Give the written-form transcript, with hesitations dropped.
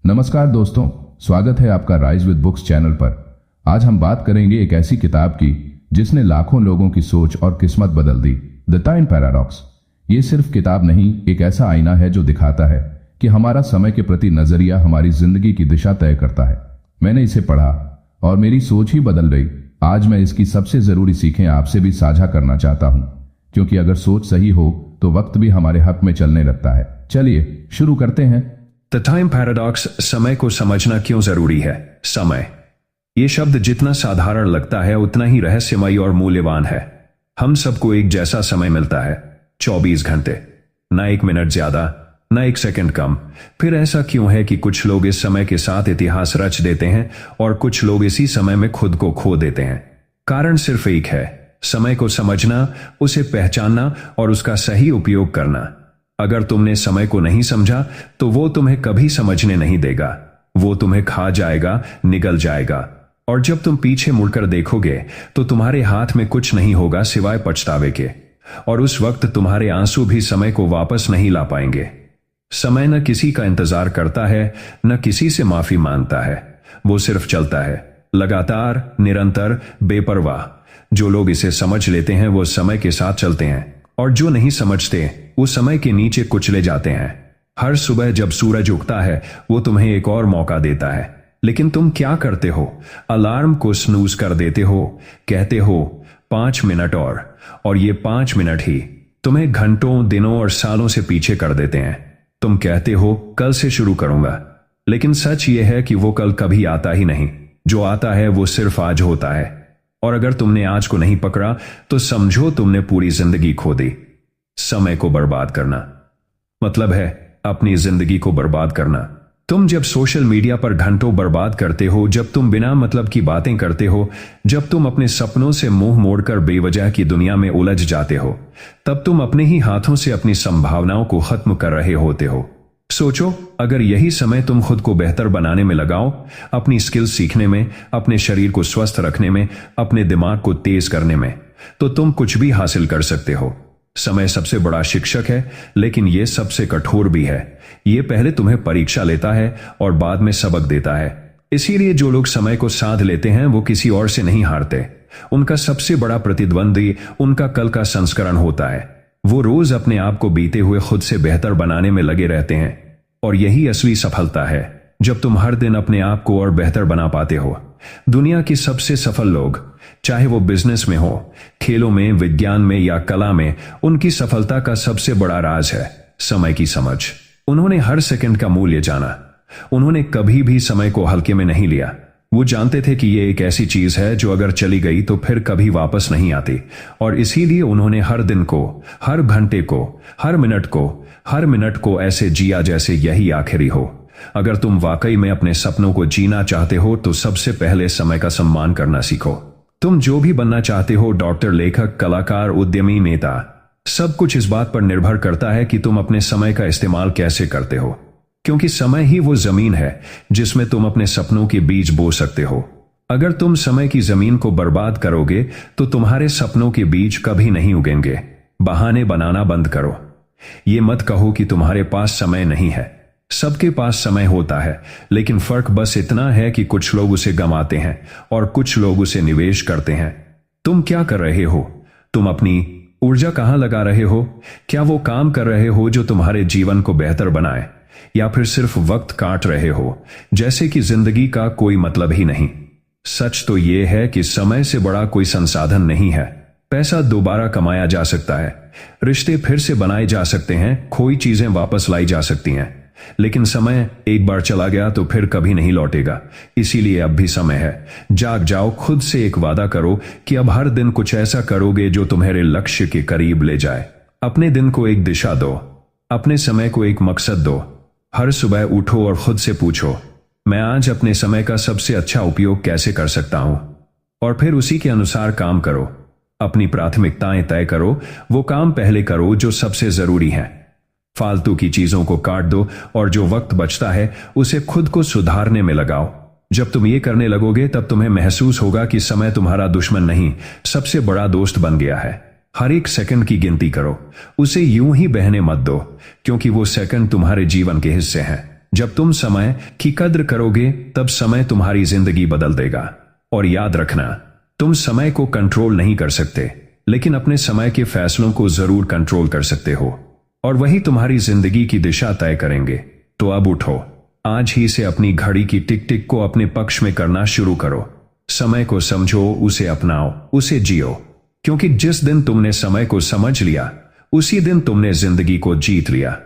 नमस्कार दोस्तों, स्वागत है आपका राइज विद बुक्स चैनल पर। आज हम बात करेंगे एक ऐसी किताब की जिसने लाखों लोगों की सोच और किस्मत बदल दी, द टाइम पैराडॉक्स। ये सिर्फ किताब नहीं, एक ऐसा आईना है जो दिखाता है कि हमारा समय के प्रति नजरिया हमारी जिंदगी की दिशा तय करता है। मैंने इसे पढ़ा और मेरी सोच ही बदल गई। आज मैं इसकी सबसे जरूरी सीखें आपसे भी साझा करना चाहता हूं, क्योंकि अगर सोच सही हो तो वक्त भी हमारे हक में चलने लगता है। चलिए शुरू करते हैं। The time paradox. समय को समझना क्यों जरूरी है। समय, ये शब्द जितना साधारण लगता है उतना ही रहस्यमयी और मूल्यवान है। हम सबको एक जैसा समय मिलता है, 24 घंटे, ना एक मिनट ज्यादा, ना एक सेकंड कम। फिर ऐसा क्यों है कि कुछ लोग इस समय के साथ इतिहास रच देते हैं और कुछ लोग इसी समय में खुद को खो देते हैं? कारण सिर्फ एक है, समय को समझना, उसे पहचानना और उसका सही उपयोग करना। अगर तुमने समय को नहीं समझा तो वो तुम्हें कभी समझने नहीं देगा। वो तुम्हें खा जाएगा, निगल जाएगा, और जब तुम पीछे मुड़कर देखोगे तो तुम्हारे हाथ में कुछ नहीं होगा सिवाय पछतावे के, और उस वक्त तुम्हारे आंसू भी समय को वापस नहीं ला पाएंगे। समय न किसी का इंतजार करता है, न किसी से माफी मांगता है। वो सिर्फ चलता है, लगातार, निरंतर, बेपरवाह। जो लोग इसे समझ लेते हैं वो समय के साथ चलते हैं, और जो नहीं समझते वो समय के नीचे कुचले जाते हैं। हर सुबह जब सूरज उगता है वो तुम्हें एक और मौका देता है, लेकिन तुम क्या करते हो? अलार्म को स्नूज कर देते हो, कहते हो 5 मिनट और ये 5 मिनट ही तुम्हें घंटों, दिनों और सालों से पीछे कर देते हैं। तुम कहते हो कल से शुरू करूंगा, लेकिन सच ये है कि वो कल कभी आता ही नहीं। जो आता है वो सिर्फ आज होता है, और अगर तुमने आज को नहीं पकड़ा तो समझो तुमने पूरी जिंदगी खो दी। समय को बर्बाद करना मतलब है अपनी जिंदगी को बर्बाद करना। तुम जब सोशल मीडिया पर घंटों बर्बाद करते हो, जब तुम बिना मतलब की बातें करते हो, जब तुम अपने सपनों से मुंह मोड़कर बेवजह की दुनिया में उलझ जाते हो, तब तुम अपने ही हाथों से अपनी संभावनाओं को खत्म कर रहे होते हो। सोचो, अगर यही समय तुम खुद को बेहतर बनाने में लगाओ, अपनी स्किल्स सीखने में, अपने शरीर को स्वस्थ रखने में, अपने दिमाग को तेज करने में, तो तुम कुछ भी हासिल कर सकते हो। समय सबसे बड़ा शिक्षक है, लेकिन यह सबसे कठोर भी है। यह पहले तुम्हें परीक्षा लेता है और बाद में सबक देता है। इसीलिए जो लोग समय को साध लेते हैं वो किसी और से नहीं हारते। उनका सबसे बड़ा प्रतिद्वंदी उनका कल का संस्करण होता है। वो रोज अपने आप को बीते हुए खुद से बेहतर बनाने में लगे रहते हैं, और यही असली सफलता है, जब तुम हर दिन अपने आप को और बेहतर बना पाते हो। दुनिया के सबसे सफल लोग, चाहे वो बिजनेस में हो, खेलों में, विज्ञान में या कला में, उनकी सफलता का सबसे बड़ा राज है समय की समझ। उन्होंने हर सेकंड का मूल्य जाना। उन्होंने कभी भी समय को हल्के में नहीं लिया। वो जानते थे कि ये एक ऐसी चीज है जो अगर चली गई तो फिर कभी वापस नहीं आती, और इसीलिए उन्होंने हर दिन को, हर घंटे को, हर मिनट को ऐसे जिया जैसे यही आखिरी हो। अगर तुम वाकई में अपने सपनों को जीना चाहते हो तो सबसे पहले समय का सम्मान करना सीखो। तुम जो भी बनना चाहते हो, डॉक्टर, लेखक, कलाकार, उद्यमी, नेता, सब कुछ इस बात पर निर्भर करता है कि तुम अपने समय का इस्तेमाल कैसे करते हो, क्योंकि समय ही वो जमीन है जिसमें तुम अपने सपनों के बीज बो सकते हो। अगर तुम समय की जमीन को बर्बाद करोगे तो तुम्हारे सपनों के बीज कभी नहीं उगेंगे। बहाने बनाना बंद करो। ये मत कहो कि तुम्हारे पास समय नहीं है। सबके पास समय होता है, लेकिन फर्क बस इतना है कि कुछ लोग उसे गंवाते हैं और कुछ लोग उसे निवेश करते हैं। तुम क्या कर रहे हो? तुम अपनी ऊर्जा कहां लगा रहे हो? क्या वो काम कर रहे हो जो तुम्हारे जीवन को बेहतर बनाए, या फिर सिर्फ वक्त काट रहे हो जैसे कि जिंदगी का कोई मतलब ही नहीं? सच तो यह है कि समय से बड़ा कोई संसाधन नहीं है। पैसा दोबारा कमाया जा सकता है, रिश्ते फिर से बनाए जा सकते हैं, खोई चीजें वापस लाई जा सकती हैं, लेकिन समय एक बार चला गया तो फिर कभी नहीं लौटेगा। इसीलिए अब भी समय है। जाग जाओ, खुद से एक वादा करो कि अब हर दिन कुछ ऐसा करोगे जो तुम्हारे लक्ष्य के करीब ले जाए। अपने दिन को एक दिशा दो, अपने समय को एक मकसद दो। हर सुबह उठो और खुद से पूछो, मैं आज अपने समय का सबसे अच्छा उपयोग कैसे कर सकता हूं, और फिर उसी के अनुसार काम करो। अपनी प्राथमिकताएं तय करो। वो काम पहले करो जो सबसे जरूरी है। फालतू की चीजों को काट दो और जो वक्त बचता है उसे खुद को सुधारने में लगाओ। जब तुम ये करने लगोगे तब तुम्हें महसूस होगा कि समय तुम्हारा दुश्मन नहीं, सबसे बड़ा दोस्त बन गया है। हर एक सेकंड की गिनती करो, उसे यूं ही बहने मत दो, क्योंकि वो सेकंड तुम्हारे जीवन के हिस्से हैं। जब तुम समय की कद्र करोगे तब समय तुम्हारी जिंदगी बदल देगा। और याद रखना, तुम समय को कंट्रोल नहीं कर सकते, लेकिन अपने समय के फैसलों को जरूर कंट्रोल कर सकते हो, और वही तुम्हारी जिंदगी की दिशा तय करेंगे। तो अब उठो, आज ही से अपनी घड़ी की टिक टिक को अपने पक्ष में करना शुरू करो। समय को समझो, उसे अपनाओ, उसे जियो, क्योंकि जिस दिन तुमने समय को समझ लिया उसी दिन तुमने जिंदगी को जीत लिया।